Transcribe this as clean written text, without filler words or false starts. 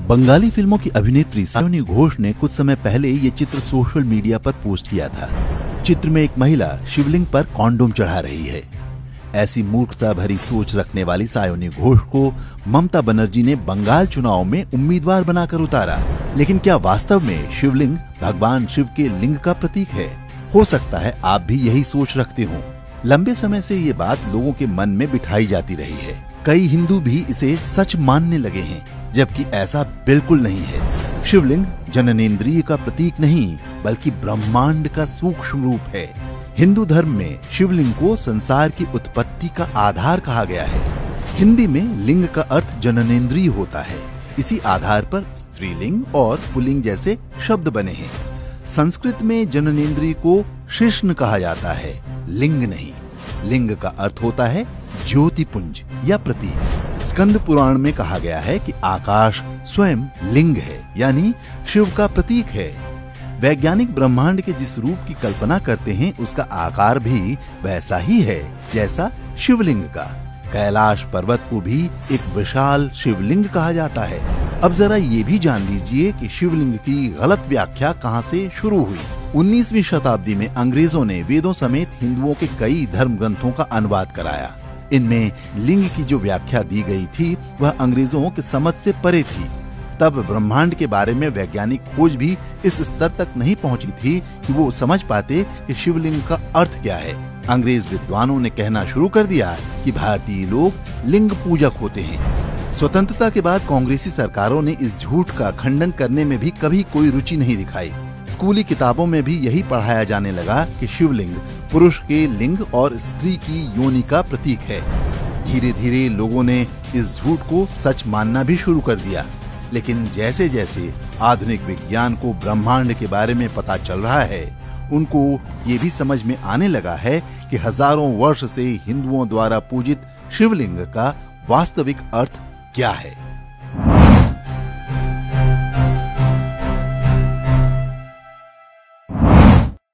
बंगाली फिल्मों की अभिनेत्री सायोनी घोष ने कुछ समय पहले ये चित्र सोशल मीडिया पर पोस्ट किया था। चित्र में एक महिला शिवलिंग पर कॉन्डोम चढ़ा रही है। ऐसी मूर्खता भरी सोच रखने वाली सायोनी घोष को ममता बनर्जी ने बंगाल चुनाव में उम्मीदवार बनाकर उतारा। लेकिन क्या वास्तव में शिवलिंग भगवान शिव के लिंग का प्रतीक है? हो सकता है आप भी यही सोच रखते हो। लंबे समय से ये बात लोगों के मन में बिठाई जाती रही है। कई हिंदू भी इसे सच मानने लगे हैं, जबकि ऐसा बिल्कुल नहीं है। शिवलिंग जननेंद्रिय का प्रतीक नहीं, बल्कि ब्रह्मांड का सूक्ष्म रूप है। हिंदू धर्म में शिवलिंग को संसार की उत्पत्ति का आधार कहा गया है। हिंदी में लिंग का अर्थ जननेंद्रिय होता है। इसी आधार पर स्त्रीलिंग और पुल्लिंग जैसे शब्द बने हैं। संस्कृत में जननेंद्रिय को शिश्न कहा जाता है, लिंग नहीं। लिंग का अर्थ होता है ज्योतिपुंज या प्रतीक। स्कंद पुराण में कहा गया है कि आकाश स्वयं लिंग है, यानी शिव का प्रतीक है। वैज्ञानिक ब्रह्मांड के जिस रूप की कल्पना करते हैं, उसका आकार भी वैसा ही है जैसा शिवलिंग का। कैलाश पर्वत को भी एक विशाल शिवलिंग कहा जाता है। अब जरा ये भी जान लीजिए कि शिवलिंग की गलत व्याख्या कहाँ से शुरू हुई। 19वीं शताब्दी में अंग्रेजों ने वेदों समेत हिंदुओं के कई धर्म ग्रंथों का अनुवाद कराया। इनमें लिंग की जो व्याख्या दी गई थी वह अंग्रेजों के समझ से परे थी। तब ब्रह्मांड के बारे में वैज्ञानिक खोज भी इस स्तर तक नहीं पहुंची थी कि वो समझ पाते कि शिवलिंग का अर्थ क्या है। अंग्रेज विद्वानों ने कहना शुरू कर दिया कि भारतीय लोग लिंग पूजक होते हैं। स्वतंत्रता के बाद कांग्रेसी सरकारों ने इस झूठ का खंडन करने में भी कभी कोई रुचि नहीं दिखाई। स्कूली किताबों में भी यही पढ़ाया जाने लगा कि शिवलिंग पुरुष के लिंग और स्त्री की योनि का प्रतीक है। धीरे धीरे लोगों ने इस झूठ को सच मानना भी शुरू कर दिया। लेकिन जैसे जैसे आधुनिक विज्ञान को ब्रह्मांड के बारे में पता चल रहा है, उनको ये भी समझ में आने लगा है कि हजारों वर्ष से हिंदुओं द्वारा पूजित शिवलिंग का वास्तविक अर्थ क्या है।